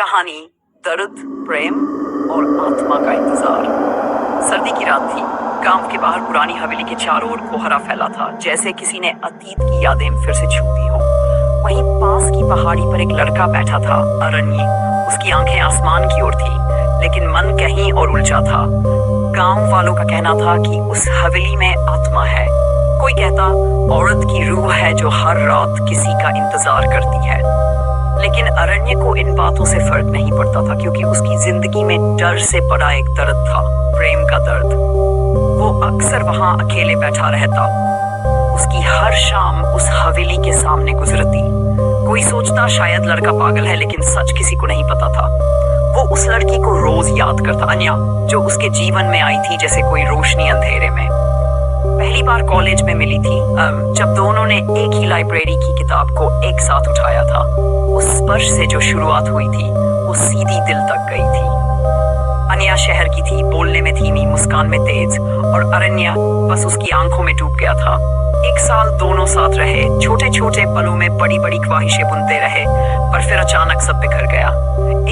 कहानी दर्द, प्रेम और आत्मा का इंतजार। सर्दी की रात थी। गांव के बाहर पुरानी हवेली के चारों ओर कोहरा फैला था, जैसे किसी ने अतीत की यादें फिर से छू दी हों। वहीं पास की पहाड़ी पर एक लड़का बैठा था, अरण्य। उसकी आंखें आसमान की ओर थी, लेकिन मन कहीं और उलझा था। गांव वालों का कहना था कि उस हवेली में आत्मा है। कोई कहता औरत की रूह है जो हर रात किसी का इंतजार करती है। लेकिन अरण्य को इन बातों से फर्क नहीं पड़ता था, क्योंकि उसकी जिंदगी में डर से बड़ा एक दर्द था, प्रेम का दर्द। वो अक्सर वहां अकेले बैठा रहता। उसकी हर शाम उस हवेली के सामने गुजरती। कोई सोचता शायद लड़का पागल है, लेकिन सच किसी को नहीं पता था। वो उस लड़की को रोज याद करता, अन्या, जो उसके जीवन में आई थी जैसे कोई रोशनी अंधेरे में। पहली बार कॉलेज में मिली थी, जब दोनों ने एक ही लाइब्रेरी की किताब को एक साथ उठाया था। उस स्पर्श से जो शुरुआत हुई थी, वो सीधी दिल तक गई थी। अन्या शहर की थी, बोलने में धीमी, मुस्कान में तेज, और अरण्या बस उसकी आंखों में डूब गया था। एक साल दोनों साथ रहे, छोटे छोटे पलों में बड़ी बड़ी ख्वाहिशें बुनते रहे, पर फिर अचानक सब बिखर गया।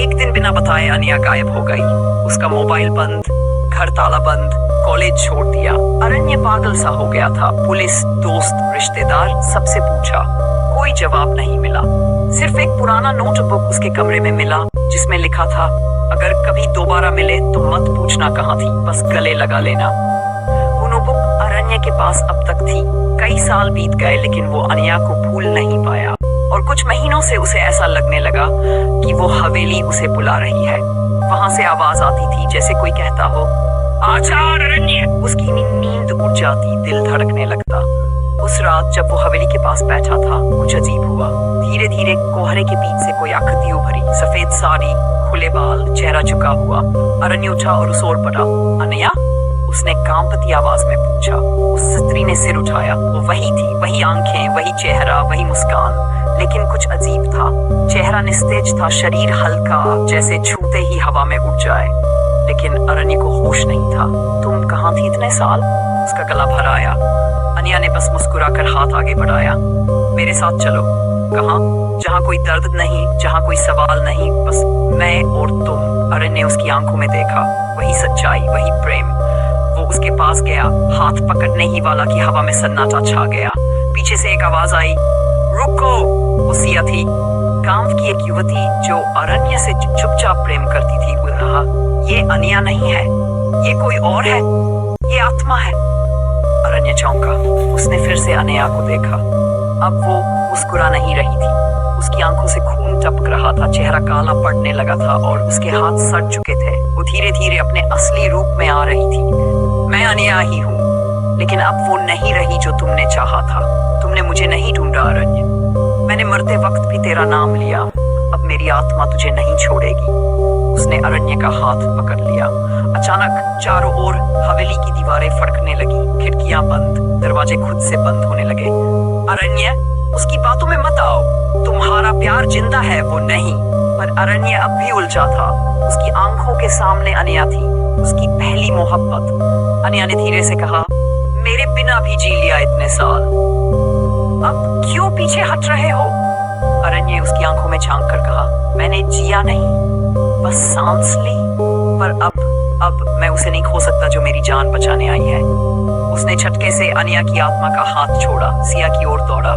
एक दिन बिना बताए अन्या गायब हो गई। उसका मोबाइल बंद, घर ताला बंद, कॉलेज छोड़ दिया। अरण्य पागल सा हो गया था। पुलिस, दोस्त, रिश्तेदार, सबसे पूछा, कोई जवाब नहीं मिला। सिर्फ एक पुराना नोटबुक उसके कमरे में मिला, जिसमें लिखा था, अगर कभी दोबारा मिले तो मत पूछना कहाँ थी, बस गले लगा लेना। वो नोटबुक अरण्य के पास अब तक थी। कई साल बीत गए, लेकिन वो अन्या को भूल नहीं पाया। और कुछ महीनों से उसे ऐसा लगने लगा कि वो हवेली उसे बुला रही है। वहां से आवाज आती थी, जैसे कोई कहता हो, आजा अरण्य। उसकी नींद उड़ जाती, दिल धड़कने लगता। उस रात जब वो हवेली के पास बैठा था, कुछ अजीब हुआ। धीरे धीरे कोहरे के बीच से कोई आकृति उभरी, सफेद साड़ी, खुले बाल, चेहरा झुका हुआ। अरण्य उठा और उस ओर बढ़ा। अन्या, उसने कांपती आवाज में पूछा। उस स्त्री ने सिर उठाया। वो वही थी, वही आंखें, वही चेहरा, वही मुस्कान, लेकिन कुछ अजीब था। चेहरा निस्तेज था, शरीर हल्का, जैसे छूते ही हवा में उड़ जाए। लेकिन अरण्य को होश नहीं था। तुम कहाँ थी इतने साल? उसका गला भर आया। अन्या ने बस मुस्कुराकर हाथ आगे बढ़ाया। मेरे साथ चलो। कहाँ? जहाँ कोई दर्द नहीं, जहाँ कोई सवाल नहीं, बस मैं और तुम। अरण्य ने उसकी आंखों में देखा, वही सच्चाई, वही प्रेम। वो उसके पास गया, हाथ पकड़ने ही वाला कि हवा में सन्नाटा छा गया। पीछे से एक आवाज आई, रुको। वो सिया थी, गांव की एक युवती जो अरण्य से चुपचाप प्रेम करती थी। वो रहा, ये अन्या नहीं है, ये कोई और है, ये आत्मा है। अरण्य चौंका। उसने फिर से अन्या को देखा। अब वो मुस्कुरा नहीं रही थी। उसकी आंखों से खून टपक रहा था, चेहरा काला पड़ने लगा था और उसके हाथ सड़ चुके थे। वो धीरे धीरे अपने असली रूप में आ रही थी। मैं अन्या ही हूँ, लेकिन अब वो नहीं रही जो तुमने चाहा था। तुमने मुझे नहीं ढूंढा अरण्य। मैंने मरते वक्त भी तेरा नाम लिया। अब मेरी आत्मा तुझे नहीं छोड़ेगी। उसने अरण्य का हाथ पकड़ लिया। अचानक चारों ओर हवेली की दीवारें फड़कने लगी, खिड़कियां बंद, दरवाजे खुद से बंद होने लगे। अरण्य, उसकी बातों में मत आओ। तुम्हारा प्यार जिंदा है, वो नहीं। पर अरण्य अब भी उलझा था। उसकी आंखों के सामने अन्या थी, उसकी पहली मोहब्बत। अन्या ने धीरे से कहा, मेरे बिना भी जी लिया इतने साल, अब क्यों पीछे हट रहे हो? अरण्य उसकी आंखों में झांक कर कहा, मैंने जिया नहीं, बस सांस ली। पर अब मैं उसे नहीं खो सकता जो मेरी जान बचाने आई है। उसने झटके से अन्या की आत्मा का हाथ छोड़ा, सिया की ओर दौड़ा।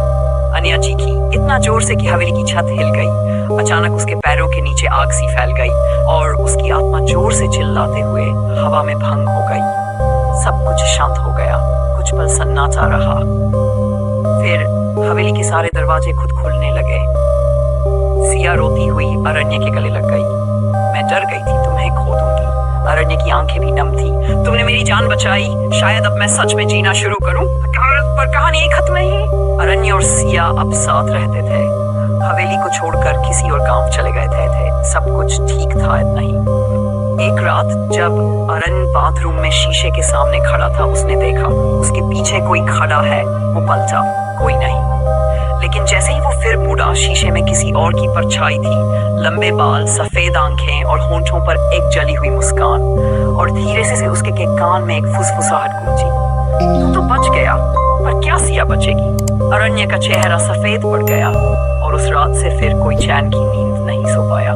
अन्या चीखी, इतना जोर से कि हवेली की छत हिल गई। अचानक उसके पैरों के नीचे आग सी फैल गई और उसकी आत्मा जोर से चिल्लाते हुए हवा में भंग हो गई। सब कुछ शांत हो गया। कुछ पल सन्नाटा रहा, फिर हवेली के सारे दरवाजे खुद खुलने लगे। सिया रोती हुई अरण्य के गले लग गई। मैं डर गई थी तुम्हें खो दूंगी। अरण्य की आंखें भी नम थी। तुमने मेरी जान बचाई, शायद अब मैं सच में जीना शुरू करूं। पर कहानी एक खत्म नहीं। अरण्य और सिया अब साथ रहते थे। हवेली को छोड़कर किसी और गांव चले गए थे। सब कुछ ठीक था इतना ही। एक रात जब अरण्य बाथरूम में शीशे के सामने खड़ा था, उसने देखा उसके पीछे कोई खड़ा है। वो पलटा, कोई नहीं। लेकिन जैसे ही वो फिर मुड़ा, शीशे में किसी और की परछाई थी। लंबे बाल, सफेद आंखें और होंठों पर एक जली हुई मुस्कान। और धीरे से उसके कान में एक फुसफुसाहट गूंजी, तू तो बच गया, पर क्या सिया बचेगी? अरण्य का चेहरा सफेद पड़ गया और उस रात से फिर कोई चैन की नींद नहीं सो पाया।